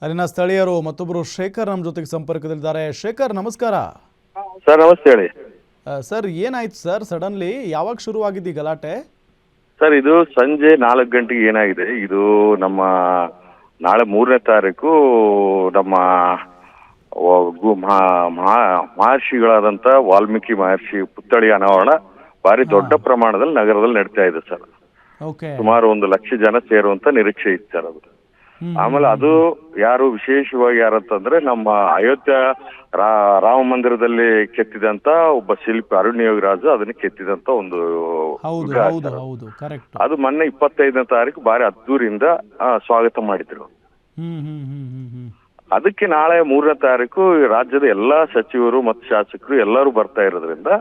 ಅಲ್ಲಿನ ಸ್ಥಳೀಯರು ಮತ್ತೊಬ್ಬರು ಶೇಖರ್ ನಮ್ಮ ಜೊತೆಗೆ ಸಂಪರ್ಕದಲ್ಲಿದ್ದಾರೆ. ಶೇಖರ್ ನಮಸ್ಕಾರ. ಸರ್ ನಮಸ್ತೆ ಹೇಳಿ. ಸರ್ ಏನಾಯ್ತು ಸರ್ ಸಡನ್ಲಿ ಯಾವಾಗ ಶುರುವಾಗಿದ್ದು ಗಲಾಟೆ? ಸರ್ ಇದು ಸಂಜೆ 4 ಗಂಟೆಗೆ ಏನಾಗಿದೆ, ಇದು ನಮ್ಮ ನಾಳೆ 3ನೇ ತಾರೀಕು ನಮ್ಮ ಮಹರ್ಷಿಗಳಾದಂತ ವಾಲ್ಮೀಕಿ ಮಹರ್ಷಿ ಪುತ್ಥಳಿ ಅನಾವರಣ ಭಾರಿ ದೊಡ್ಡ ಪ್ರಮಾಣದಲ್ಲಿ ನಗರದಲ್ಲಿ ನಡೀತಾ ಇದೆ ಸರ್. ಸುಮಾರು 1 ಲಕ್ಷ ಜನ ಸೇರುವಂತ ನಿರೀಕ್ಷೆ ಇತ್ತು ಸರ್. ಅದು ಆಮೇಲೆ ಅದು ಯಾರು ವಿಶೇಷವಾಗಿ ಯಾರಂತಂದ್ರೆ ನಮ್ಮ ಅಯೋಧ್ಯ ರಾಮ ಮಂದಿರದಲ್ಲಿ ಕೆತ್ತಿದಂತ ಒಬ್ಬ ಶಿಲ್ಪಿ ಅರುಣ್ ಯೋಗರಾಜು ಅದನ್ನ ಕೆತ್ತಿದಂತ ಒಂದು ಅದು ಮೊನ್ನೆ 25ನೇ ತಾರೀಕು ಬಾರಿ ಅದ್ದೂರಿಯಿಂದ ಸ್ವಾಗತ ಮಾಡಿದ್ರು. ಅದಕ್ಕೆ ನಾಳೆ 3ನೇ ತಾರೀಕು ರಾಜ್ಯದ ಎಲ್ಲಾ ಸಚಿವರು ಮತ್ತು ಶಾಸಕರು ಎಲ್ಲರೂ ಬರ್ತಾ ಇರೋದ್ರಿಂದ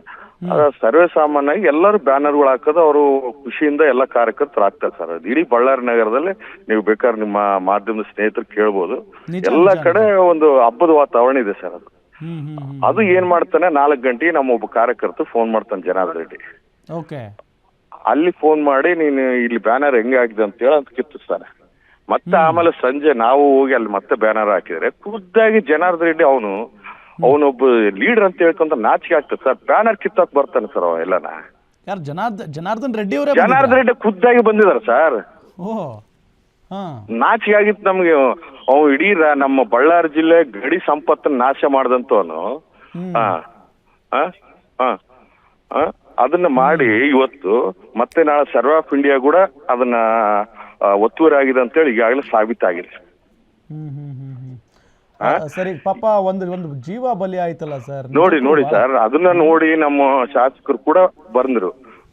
ಸರ್ವೇ ಸಾಮಾನ್ಯವಾಗಿ ಎಲ್ಲರೂ ಬ್ಯಾನರ್ಗಳು ಹಾಕೋದು ಅವರು ಖುಷಿಯಿಂದ ಎಲ್ಲ ಕಾರ್ಯಕರ್ತರು ಆಗ್ತಾರೆ ಸರ್. ಇಡೀ ಬಳ್ಳಾರಿ ನಗರದಲ್ಲಿ ನೀವು ಬೇಕಾದ್ರೆ ನಿಮ್ಮ ಮಾಧ್ಯಮದ ಸ್ನೇಹಿತರು ಕೇಳ್ಬೋದು, ಎಲ್ಲ ಕಡೆ ಒಂದು ಹಬ್ಬದ ವಾತಾವರಣ ಇದೆ ಸರ್. ಅದು ಏನ್ ಮಾಡ್ತಾನೆ 4 ಗಂಟೆಗೆ ನಮ್ಮ ಒಬ್ಬ ಕಾರ್ಯಕರ್ತ ಫೋನ್ ಮಾಡ್ತಾನೆ, ಜನಾರ್ದನ್ ರೆಡ್ಡಿ. ಅಲ್ಲಿ ಫೋನ್ ಮಾಡಿ ನೀನು ಇಲ್ಲಿ ಬ್ಯಾನರ್ ಹೆಂಗೆ ಆಗಿದೆ ಅಂತ ಹೇಳಿ ಅಂತ ಕಿತ್ತಿಸ್ತಾನೆ. ಮತ್ತೆ ಆಮೇಲೆ ಸಂಜೆ ನಾವು ಹೋಗಿ ಅಲ್ಲಿ ಮತ್ತೆ ಬ್ಯಾನರ್ ಹಾಕಿದ್ರೆ ಖುದ್ದಾಗಿ ಜನಾರ್ದನ್ ರೆಡ್ಡಿ ಅವನೊಬ್ಬ ಲೀಡರ್ ಅಂತ ಹೇಳ್ಕೊಂತ ನಾಚಿಕೆ ಆಗ್ತದೆ ಸರ್. ಬ್ಯಾನರ್ ಕಿತ್ತಾಕ್ ಬರ್ತಾನೆ ಸರ್ ಅವ ಎಲ್ಲನ. ಜನಾರ್ದನ್ ರೆಡ್ಡಿ ಖುದ್ದಾಗಿ ಬಂದಿದಾರೆ ಸರ್. ನಾಚಿಕೆ ಆಗಿತ್ತು ನಮ್ಗೆ. ಅವ್ ಇಡೀ ನಮ್ಮ ಬಳ್ಳಾರಿ ಜಿಲ್ಲೆ ಗಡಿ ಸಂಪತ್ತನ್ನ ನಾಶ ಮಾಡ್ದಂತವನು ಅದನ್ನ ಮಾಡಿ ಇವತ್ತು ಮತ್ತೆ ನಾಳೆ ಸರ್ವೆ ಆಫ್ ಇಂಡಿಯಾ ಕೂಡ ಅದನ್ನ ಒತ್ತುವರಿ ಆಗಿದೆ ಅಂತ ಹೇಳಿ ಈಗಾಗಲೇ ಸಾಬೀತಾಗಿದೆ. ಸರಿ ಪಾಪ ಒಂದು ಜೀವ ಬಲಿ ಆಯ್ತಲ್ಲ ಸರ್. ನೋಡಿ ಸರ್, ಅದನ್ನ ನೋಡಿ ನಮ್ಮ ಶಾಸಕರು ಕೂಡ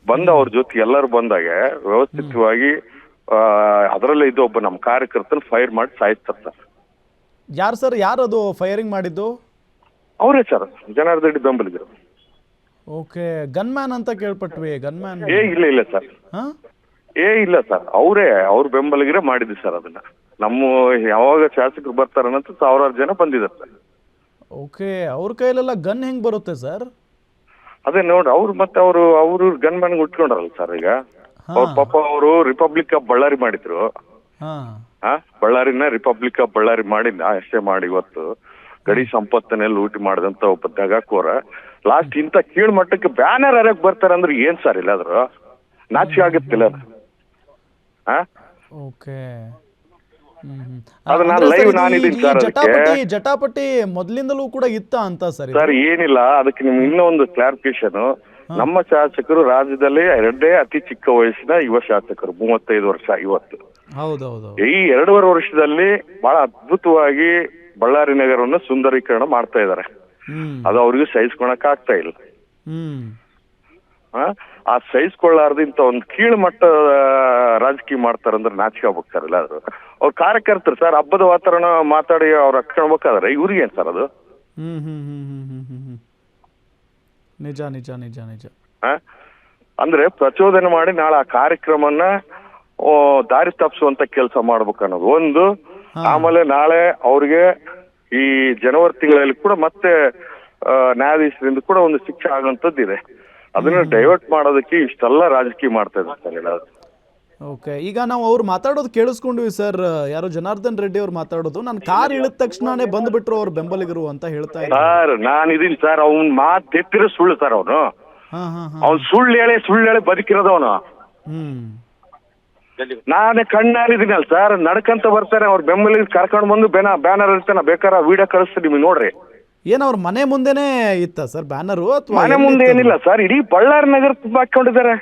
ಬಂದ ಅವ್ರ ಜೊತೆ ಎಲ್ಲರೂ ಬಂದಾಗ ವ್ಯವಸ್ಥಿತವಾಗಿ ಅದರಲ್ಲೇ ಇದು ಒಬ್ಬ ನಮ್ಮ ಕಾರ್ಯಕರ್ತನ ಫೈರ್ ಮಾಡಿ ಸಾಯಿಸ್ತಾರೆ ಸರ್. ಯಾರು ಸರ್? ಯಾರದು ಫೈರಿಂಗ್ ಮಾಡಿದ್ದು? ಅವರೇ ಸರ್, ಜನಾರ್ದನ್ ರೆಡ್ಡಿ ಬೆಂಬಲಿಗರು. ಓಕೆ, ಗನ್ ಮ್ಯಾನ್ ಅಂತ ಕೇಳ್ಪಟ್ವಿ. ಗನ್ ಮ್ಯಾನ್ ಇಲ್ಲ ಸರ್. ಇಲ್ಲ ಸರ್, ಅವ್ರ ಬೆಂಬಲಿಗರೇ ಮಾಡಿದ್ವಿ ಸರ್ ಅದನ್ನ. ನಮ್ಮ ಯಾವಾಗ ಶಾಸಕರು ಬರ್ತಾರಂತ 1000 ಜನ ಬಂದಿದ್ದಾರೆ ಸರ್. ಓಕೆ, ಅವ್ರ ಕೈಲೆಲ್ಲ ಗನ್ ಹೆಂಗ್ ಬರುತ್ತೆ ಸರ್? ಅದೇ ನೋಡಿ, ಅವರು ಗನ್ ಮ್ಯಾನ್ ಉಟ್ಕೊಂಡ್ರಲ್ಲ ಸರ್. ಈಗ ಅವ್ರ ಪಾಪ ಅವರು ರಿಪಬ್ಲಿಕ್ ಆಫ್ ಬಳ್ಳಾರಿ ಮಾಡಿದ್ರು. ಬಳ್ಳಾರಿನ ರಿಪಬ್ಲಿಕ್ ಆಫ್ ಬಳ್ಳಾರಿ ಮಾಡಿ ಅಷ್ಟೇ ಮಾಡಿ ಇವತ್ತು ಗಡಿ ಸಂಪತ್ತನ್ನೇ ಲೂಟಿ ಮಾಡಿದಂತ ಒಬ್ಬ ದಗಾಕೋರ ಲಾಸ್ಟ್ ಇಂತ ಕೀಳ್ ಮಟ್ಟಕ್ಕೆ ಬ್ಯಾನರ್ ಹರಕ್ ಬರ್ತಾರ ಅಂದ್ರೆ ಏನ್ ಸರ್? ಇಲ್ಲಾದ್ರು ನಾಚಿಕೆ ಆಗುತ್ತಿಲ್ಲ. ಜಟಾಪಟಿ ಮೊದ್ಲಿಂದಲೂ ಕೂಡ ಇತ್ತ ಅಂತ ಸರ್? ಏನಿಲ್ಲ, ಅದಕ್ಕೆ ನಿಮ್ಗೆ ಇನ್ನೊಂದು ಕ್ಲಾರಿಫಿಕೇಶನ್. ನಮ್ಮ ಶಾಸಕರು ರಾಜ್ಯದಲ್ಲಿ 2ನೇ ಅತಿ ಚಿಕ್ಕ ವಯಸ್ಸಿನ ಯುವ ಶಾಸಕರು, 35 ವರ್ಷ ಇವತ್ತು. ಈ 2.5 ವರ್ಷದಲ್ಲಿ ಬಹಳ ಅದ್ಭುತವಾಗಿ ಬಳ್ಳಾರಿ ನಗರವನ್ನು ಸುಂದರೀಕರಣ ಮಾಡ್ತಾ ಇದ್ದಾರೆ. ಅದು ಅವ್ರಿಗೆ ಸಹಿಸ್ಕೊಳಕ್ ಆಗ್ತಾ ಇಲ್ಲ. ಆ ಸಹಿಸ್ಕೊಳ್ಳಾರ್ದು ಇಂತ ಒಂದು ಕೀಳು ಮಟ್ಟದ ರಾಜಕೀಯ ಮಾಡ್ತಾರಂದ್ರೆ ನಾಚಿಕೆ ಆಗ್ಬೇಕಾರಲ್ಲ. ಅದು ಅವ್ರ ಕಾರ್ಯಕರ್ತರು ಸರ್ ಹಬ್ಬದ ವಾತಾವರಣ ಮಾತಾಡಿ ಅವ್ರು ಹಾಕ್ಕೊಳ್ಬೇಕಾದ್ರೆ ಇವ್ರಿಗೇನ್ ಸರ್ ಅದು? ನಿಜ ನಿಜ ನಿಜ ನಿಜ. ಅಂದ್ರೆ ಪ್ರಚೋದನೆ ಮಾಡಿ ನಾಳೆ ಆ ಕಾರ್ಯಕ್ರಮನ ದಾರಿ ತಪ್ಪಿಸುವಂತ ಕೆಲಸ ಮಾಡ್ಬೇಕನ್ನೋದು ಒಂದು. ಆಮೇಲೆ ನಾಳೆ ಅವ್ರಿಗೆ ಈ ಜನವರಿ ತಿಂಗಳಲ್ಲಿ ಕೂಡ ಮತ್ತೆ ನ್ಯಾಯಾಧೀಶರಿಂದ ಕೂಡ ಒಂದು ಶಿಕ್ಷೆ ಆಗುವಂತದ್ದು ಇದೆ. ಅದನ್ನ ಡೈವರ್ಟ್ ಮಾಡೋದಕ್ಕೆ ಇಷ್ಟೆಲ್ಲ ರಾಜಕೀಯ ಮಾಡ್ತಾ ಇದ್ದಾರೆ. ಓಕೆ, ಈಗ ನಾವು ಅವ್ರು ಮಾತಾಡೋದು ಕೇಳಿಸ್ಕೊಂಡ್ವಿ ಸರ್. ಯಾರೋ ಜನಾರ್ದನ್ ರೆಡ್ಡಿ ಅವ್ರು ಮಾತಾಡೋದು, ನಾನು ಕಾರ್ ಇಳಿದ ತಕ್ಷಣನೇ ಬಂದ್ಬಿಟ್ರು ಅವ್ರ ಬೆಂಬಲಿಗರು ಅಂತ ಹೇಳ್ತಾ ಇದ್ದಾರೆ ಸರ್. ನಾನು ಇದೀನಿ ಸರ್, ಅವ್ನ್ ಮಾತೆತ್ತಿರೋ ಸುಳ್ಳು ಸರ್. ಅವ್ನು ಸುಳ್ಳು ಹೇಳಿ ಬದುಕಿರೋದು ಅವನು. ನಾನೇ ಕಣ್ಣಾರಿದ್ದೀನಲ್ಲ ಸರ್, ನಡ್ಕಂತ ಬರ್ತಾರೆ ಅವ್ರ ಬೆಂಬಲಿಗೆ ಕರ್ಕೊಂಡು ಬಂದು ಬ್ಯಾನರ್ ಇರ್ತಾನೆ. ಬೇಕಾದ್ರೆ ವಿಡಿಯೋ ಕಳಿಸ್ತೀನಿ ನಿಮಗೆ ನೋಡ್ರಿ. ಏನ್ ಅವ್ರ ಮನೆ ಮುಂದೆನೆ ಇತ್ತ ಸರ್ ಬ್ಯಾನರು? ಮನೆ ಮುಂದೆ ಏನಿಲ್ಲ ಸರ್, ಇಡೀ ಬಳ್ಳಾರಿ ನಗರ ತುಂಬ ಹಾಕೊಂಡಿದ್ದಾರೆ.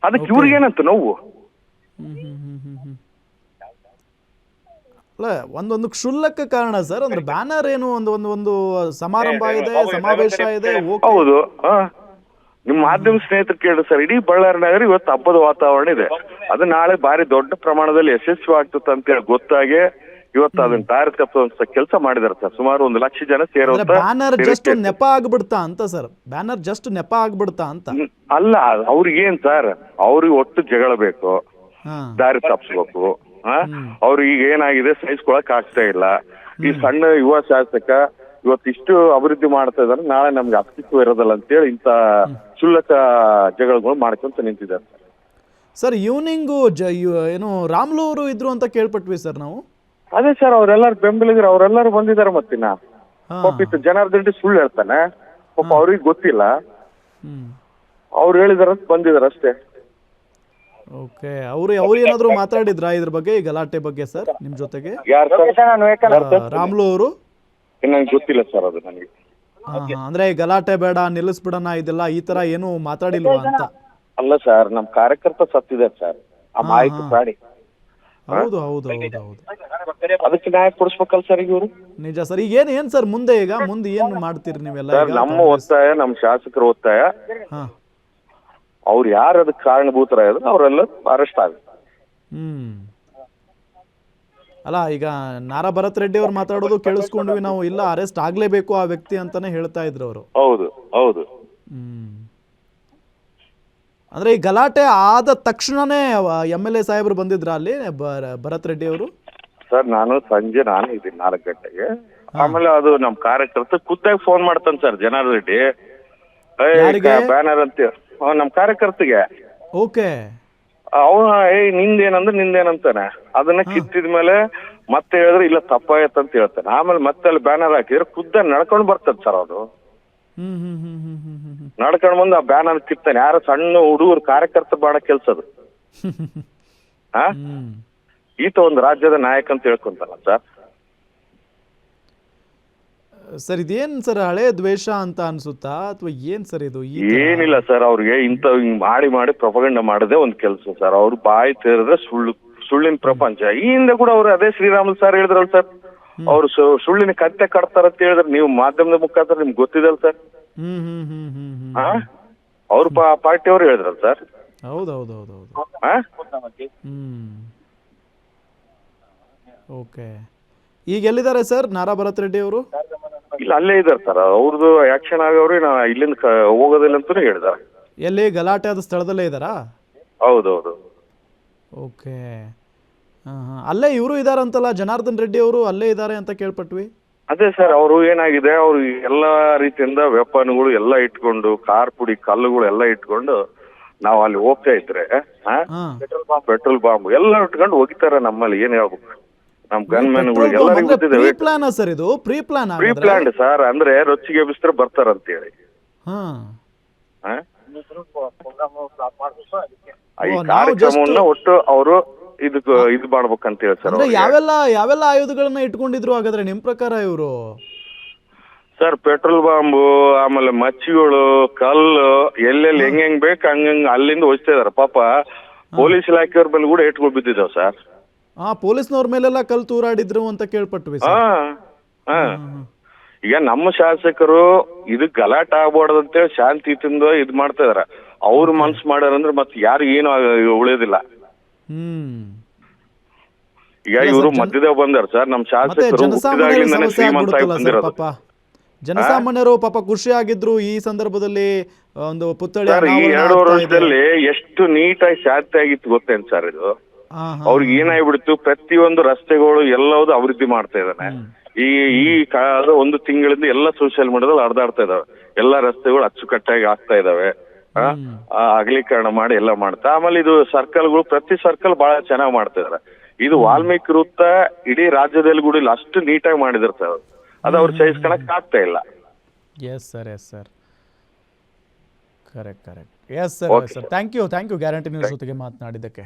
ಅದಕ್ಕೆ ಇವ್ರಿಗೇನಂತ ನೋವು? ಅಲ್ಲ, ಒಂದು ಕ್ಷುಲ್ಲಕ ಕಾರಣ ಸರ್. ಅಂದ್ರೆ ಬ್ಯಾನರ್ ಏನು ಒಂದು ಸಮಾರಂಭ ಇದೆ, ಸಮಾವೇಶ ಇದೆ. ಹೌದು, ನಿಮ್ ಮಾಧ್ಯಮ ಸ್ನೇಹಿತರು ಕೇಳಿ ಸರ್, ಇಡೀ ಬಳ್ಳಾರಿ ನಗರ ಇವತ್ತು ಹಬ್ಬದ ವಾತಾವರಣ ಇದೆ. ಅದು ನಾಳೆ ಬಾರಿ ದೊಡ್ಡ ಪ್ರಮಾಣದಲ್ಲಿ ಯಶಸ್ವಿ ಆಗ್ತದೆ ಅಂತ ಹೇಳಿ ಗೊತ್ತಾಗೆ ಇವತ್ತು ಅದನ್ನ ದಾರಿ ತಪ್ಪುವಂತ ಕೆಲಸ ಮಾಡಿದಾರೆ ಸರ್. ಸುಮಾರು 1 ಲಕ್ಷ ಜನ ಸೇರುವಂತ. ಬ್ಯಾನರ್ ಜಸ್ಟ್ ನೆಪ ಆಗ್ಬಿಡ್ತಾ ಅಂತ ಸರ್? ಬ್ಯಾನರ್ ಜಸ್ಟ್ ನೆಪ ಆಗ್ಬಿಡ್ತಾ ಅಂತ ಅಲ್ಲ, ಅವ್ರಿಗೇನ್ ಸರ್, ಅವ್ರಿಗೆ ಒಟ್ಟು ಜಗಳ ಬೇಕು, ದಾರಿ ತಪ್ಪಿಸ್ಬೇಕು. ಅವ್ರಿಗೆ ಈಗ ಏನಾಗಿದೆ ಸಹಿಸ್ಕೊಳಕ್ ಆಗ್ತಾ ಇಲ್ಲ. ಈ ಸಣ್ಣ ಯುವ ಶಾಸಕ ಇವತ್ತಿಷ್ಟು ಅಭಿವೃದ್ಧಿ ಮಾಡ್ತಾ ಇದಾರೆ, ನಾಳೆ ನಮ್ಗೆ ಅಸ್ತಿತ್ವ ಇರೋದಲ್ಲ ಅಂತೇಳಿ ಇಂತ ಕ್ಷುಲ್ಲಕ ಜಗಳಗಳು ಮಾಡ್ಕೊಂತ ನಿಂತಿದ್ದಾರೆ. ಸರ್ ಈವ್ನಿಂಗು ಏನು ರಾಮ್ಲು ಅವರು ಇದ್ರು ಅಂತ ಕೇಳ್ಪಟ್ವಿ ಸರ್ ನಾವು. ಅದೇ ಸರ್ ಅವರೆಲ್ಲರೂ ಬೆಂಬಲಿಗರು ಅವರೆಲ್ಲರೂ ಬಂದಿದ್ದಾರೆ ಮತ್ತಿನ್ನ ಹಾಂ ಪಾಪ ಇತ್ತು ಜನಾರ್ದನ್ ರೆಡ್ಡಿ ಸುಳ್ಳು ಹೇಳ್ತಾನೆ ಪಾಪ ಅವ್ರಿಗೆ ಗೊತ್ತಿಲ್ಲ, ಹ್ಞೂ ಅವ್ರು ಹೇಳಿದಾರ ಬಂದಿದ್ದಾರೆ ಅಷ್ಟೇ. ಓಕೆ ಅವ್ರು ಏನಾದರೂ ಮಾತಾಡಿದ್ರಾ ಇದ್ರ ಬಗ್ಗೆ ಈ ಗಲಾಟೆ ಬಗ್ಗೆ ಸರ್ ನಿಮ್ಮ ಜೊತೆಗೆ? ಯಾರು ರಾಮ್ಲು ಅವರು? ನಂಗೆ ಗೊತ್ತಿಲ್ಲ ಸರ್ ಅದು ನನಗೆ. ಅಂದ್ರೆ ಗಲಾಟೆ ಬೇಡ ನಿಲ್ಲಿಸ್ಬಿಡೋಣ ಇದೆಲ್ಲ ಈ ತರ ಏನು ಮಾತಾಡಿಲ್ವಾ ಅಂತ? ಅಲ್ಲ ಸರ್ ನಮ್ಮ ಕಾರ್ಯಕರ್ತ ಸತ್ತಿದ್ದಾರೆ ಸರ್, ಆ ಮಾಹಿತಿ ಪ್ರಾಣಿ. ಹೌದು ಹೌದು ಹೌದು ಹೌದು ಅದಕ್ಕೆ ನ್ಯಾಯ ಕೊಡಿಸ್ಬೇಕಲ್ಲ ಸರ್ ಈಗ ಇವರು. ನಿಜ ಸರ್. ಈಗ ಏನ್ ಸರ್ ಮುಂದೆ ಮುಂದೆ ಏನು ಮಾಡ್ತೀರಿ ನೀವೆಲ್ಲ? ಸರ್ ನಮ್ಮ ಒತ್ತಾಯ, ನಮ್ಮ ಶಾಸಕರ ಒತ್ತಾಯ, ಹಾ ಅವ್ರು ಯಾರು ಅದಕ್ಕೆ ಕಾರಣಭೂತರಾಗಿದ್ರು ಅವರೆಲ್ಲ ಅರೆಸ್ಟ್ ಆಗ. ಅಲ್ಲ ಈಗ ನಾರಾ ಭರತ್ ರೆಡ್ಡಿ ಅವ್ರು ಮಾತಾಡೋದು ಕೇಳಿಸ್ಕೊಂಡ್ವಿ ನಾವು, ಇಲ್ಲ ಅರೆಸ್ಟ್ ಆಗ್ಲೇಬೇಕು ಆ ವ್ಯಕ್ತಿ ಅಂತಾನೆ ಹೇಳ್ತಾ ಇದ್ರು ಅವರು. ಹೌದು ಹೌದು. ಅಂದ್ರೆ ಈ ಗಲಾಟೆ ಆದ ತಕ್ಷಣನೇ MLA ಸಾಹೇಬರು ಬಂದಿದ್ರ ಅಲ್ಲಿ ಭರತ್ ರೆಡ್ಡಿ ಅವರು? ಸರ್ ನಾನು ಸಂಜೆ ಇದ್ದೀನಿ 4 ಗಂಟೆಗೆ. ಆಮೇಲೆ ಅದು ನಮ್ಮ ಕಾರ್ಯಕರ್ತ ಖುದ್ದಾಗಿ ಫೋನ್ ಮಾಡ್ತಾನೆ ಸರ್ ಜನಾರ್ದನ್ ರೆಡ್ಡಿ, ಬ್ಯಾನರ್ ಅಂತ ನಮ್ಮ ಕಾರ್ಯಕರ್ತಿಗೆ. ಓಕೆ. ಅವನು ನಿಂದೇನಂತಾನೆ, ಅದನ್ನ ಕಿತ್ತಿದ್ಮೇಲೆ ಮತ್ತೆ ಹೇಳಿದ್ರೆ ಇಲ್ಲ ತಪ್ಪಾಯತ್ತಂತ ಹೇಳ್ತಾನೆ. ಆಮೇಲೆ ಮತ್ತೆ ಅಲ್ಲಿ ಬ್ಯಾನರ್ ಹಾಕಿದ್ರೆ ಖುದ್ದಾಗಿ ನಡ್ಕೊಂಡು ಬರ್ತದೆ ಸರ್ ಅದು. ನಡ್ಕೊಂಡ್ ಬಂದು ಆ ಬ್ಯಾನರ್ ಕಿತ್ತಾನೆ. ಯಾರು ಸಣ್ಣ ಹುಡುಗರು ಕಾರ್ಯಕರ್ತ ಬಾಡ ಕೆಲ್ಸದು. ಈತ ಒಂದು ರಾಜ್ಯದ ನಾಯಕ ಅಂತ ಹೇಳ್ಕೊಂತಾನ ಸರ್. ಸರ್ ಇದೇನ್ ಸರ್ ಹಳೆ ದ್ವೇಷ ಅಂತ ಅನ್ಸುತ್ತಾ ಅಥವಾ ಏನ್ ಸರ್ ಇದು? ಏನಿಲ್ಲ ಸರ್, ಅವ್ರಿಗೆ ಹಿಂಗ್ ಮಾಡಿ ಪ್ರೊಪಗಂಡ ಮಾಡದೆ ಒಂದ್ ಕೆಲಸ ಸರ್. ಅವ್ರು ಬಾಯಿ ತೆರೆದ್ರೆ ಸುಳ್ಳಿನ ಪ್ರಪಂಚ. ಈ ಹಿಂದೆ ಕೂಡ ಅವ್ರು ಅದೇ ಶ್ರೀರಾಮುಲು ಸರ್ ಹೇಳಿದ್ರಲ್ಲ ಸರ್, ಅವ್ರು ಸುಳ್ಳಿನ ಕತ್ತೆ ಕಟ್ತಾರಂತ ಹೇಳಿದ್ರೆ ನೀವು ಮಾಧ್ಯಮದ ಮುಖಾಂತರ ನಿಮ್ಗೆ ಗೊತ್ತಿದಲ್ಲ ಸರ್. ಅವ್ರ ಪಾರ್ಟಿ ಅವ್ರು ಹೇಳಿದ್ರಲ್ಲ ಸರ್. ಹೌದೌದೌದೌದು. ಓಕೆ. ಈಗ ಎಲ್ಲಿದ್ದಾರೆ ಸರ್ ನಾರಾ ಭರತ್ ರೆಡ್ಡಿ ಅವರು? ಇಲ್ಲ ಅಲ್ಲೇ ಇದಾರೆ ಸರ್. ಅವ್ರದ್ದು ಆಕ್ಷನ್ ಆಗವ್ರಿ, ನಾ ಇಲ್ಲಿಂದ ಹೋಗೋದಿಲ್ಲ ಅಂತಾನೆ ಹೇಳಿದಾರೆ. ಎಲ್ಲಿ ಗಲಾಟೆ ಆದ ಸ್ಥಳದಲ್ಲೇ ಇದ್ದಾರಾ? ಹೌದೌದು. ಓಕೆ. ಅಲ್ಲೇ ಇವರು ಇದಾರಂತಲ್ಲ ಜನಾರ್ದನ್ ರೆಡ್ಡಿ ಅವರು ಅಲ್ಲೇ ಇದ್ದಾರೆ ಅಂತ ಕೇಳ್ಪಟ್ವಿ. ಅದೇ ಸರ್, ಅವರು ಏನಾಗಿದೆ, ಅವ್ರು ಎಲ್ಲಾ ರೀತಿಯಿಂದ ವೆಪನ್ಗಳು ಎಲ್ಲ ಇಟ್ಕೊಂಡು, ಕಾರ್ ಪುಡಿ ಕಲ್ಲುಗಳು ಎಲ್ಲ ಇಟ್ಕೊಂಡು ನಾವು ಅಲ್ಲಿ ಹೋಗ್ತಾ ಇದ್ರೆ ಪೆಟ್ರೋಲ್ ಬಾಂಬ್ ಎಲ್ಲ ಇಟ್ಕೊಂಡು ಹೋಗಿತಾರೆ ನಮ್ಮಲ್ಲಿ. ಏನ್ ಹೇಳ್ಬೇಕು, ನಮ್ ಗನ್ ಮ್ಯಾನ್ಗಳು ಎಲ್ಲರಿಗೂ ಗೊತ್ತಿದೆ. ಸರ್ ಇದು ಪ್ರೀ ಪ್ಲಾನ್ಡ್ ಸರ್. ಅಂದ್ರೆ ರೊಚ್ಚಿಗೆ ಎಬ್ಬಿಸಿದ್ರೆ ಬರ್ತಾರಂತ ಹೇಳಿ ಈ ಕಾರ್ಯಕ್ರಮವನ್ನ ಒಟ್ಟು ಅವರು ಇದು ಮಾಡ್ಬೇಕಂತ ಹೇಳಿ ಸರ್. ಯಾವೆಲ್ಲ ಆಯುಧಗಳನ್ನ ಇಟ್ಕೊಂಡಿದ್ರು ಹಾಗಾದ್ರೆ ನಿಮ್ ಪ್ರಕಾರ ಇವರು? ಸರ್ ಪೆಟ್ರೋಲ್ ಬಾಂಬು, ಆಮೇಲೆ ಮಚ್ಚಿಗಳು, ಕಲ್ಲು, ಎಲ್ಲೆಲ್ಲಿ ಹೆಂಗ್ ಬೇಕು ಹಂಗಂಗ್ ಅಲ್ಲಿಂದ ಹೊಚ್ತಾ ಇದಾರೆ. ಪಾಪ ಪೊಲೀಸ್ ಇಲಾಖೆಯವ್ರ ಮೇಲೆ ಕೂಡ ಏಟ್ಗಳು ಬಿದ್ದಿದ್ದಾವ ಸರ್. ಪೊಲೀಸ್ನವ್ರ ಮೇಲೆಲ್ಲ ಕಲ್ ತೂರಾಡಿದ್ರು ಅಂತ ಕೇಳ್ಪಟ್ವಿ. ಈಗ ನಮ್ಮ ಶಾಸಕರು ಇದು ಗಲಾಟೆ ಆಗ್ಬಾರ್ದಂತೇಳಿ ಶಾಂತಿಯಿಂದ ಇದ್ ಮಾಡ್ತಾ ಇದಾರ. ಅವ್ರು ಮನ್ಸು ಮಾಡ್ಯಾರಂದ್ರೆ ಮತ್ತೆ ಯಾರು ಏನು ಉಳಿಯೋದಿಲ್ಲ. ಈಗ ಇವರು ಮಧ್ಯದಾಗ ಬಂದಾರ ಸರ್. ನಮ್ ಶಾಸಕರು ಹುಟ್ಟಿದಾಗ್ಲಿಂದಾನೆ ಶ್ರೀಮಂತ ಆಗಿ ಬಂದಿರೋದು. ಜನಸಾಮಾನ್ಯರು ಪಾಪ ಖುಷಿ ಆಗಿದ್ರು ಈ ಸಂದರ್ಭದಲ್ಲಿ ಒಂದು ಪುತ್ಥಳಿ. ಈ 2 ವರ್ಷದಲ್ಲಿ ಎಷ್ಟು ನೀಟಾಗಿ ಶಾಂತಿ ಆಗಿತ್ತು ಗೊತ್ತೇನ್ ಸರ್ ಇದು? ಅವ್ರಿಗೆ ಏನಾಗ್ಬಿಡ್ತು, ಪ್ರತಿಯೊಂದು ರಸ್ತೆಗಳು ಎಲ್ಲವುದು ಅಭಿವೃದ್ಧಿ ಮಾಡ್ತಾ ಇದ್ದಾನೆ. ಈ ಕಾಲದ 1 ತಿಂಗಳಿಂದ ಎಲ್ಲ ಸೋಷಿಯಲ್ ಮೀಡಿಯಾದಲ್ಲಿ ಹರಿದಾಡ್ತಾ ಇದಾವೆ. ಎಲ್ಲಾ ರಸ್ತೆಗಳು ಅಚ್ಚುಕಟ್ಟಾಗಿ ಆಗ್ತಾ ಇದಾವೆ. ಅಗಲೀಕರಣ ಮಾಡಿ ಎಲ್ಲ ಮಾಡ್ತಾ. ಆಮೇಲೆ ಇದು ಸರ್ಕಲ್ಗಳು, ಪ್ರತಿ ಸರ್ಕಲ್ ಬಹಳ ಚೆನ್ನಾಗಿ ಮಾಡ್ತಾ ಇದಾರೆ. ಇದು ವಾಲ್ಮೀಕಿ ವೃತ್ತ ಇಡೀ ರಾಜ್ಯದಲ್ಲಿ ಕೂಡ ಇಲ್ಲ, ಅಷ್ಟು ನೀಟಾಗಿ ಮಾಡಿದಿರ್ತಾರೆ. ಅದು ಅವ್ರು ಸಹಿಸ್ಕೊಳಕ್ ಆಗ್ತಾ ಇಲ್ಲ. Yes sir correct. Yes sir thank you guarantee news ಜೊತೆಗೆ ಮಾತನಾಡಿದ್ದಕ್ಕೆ.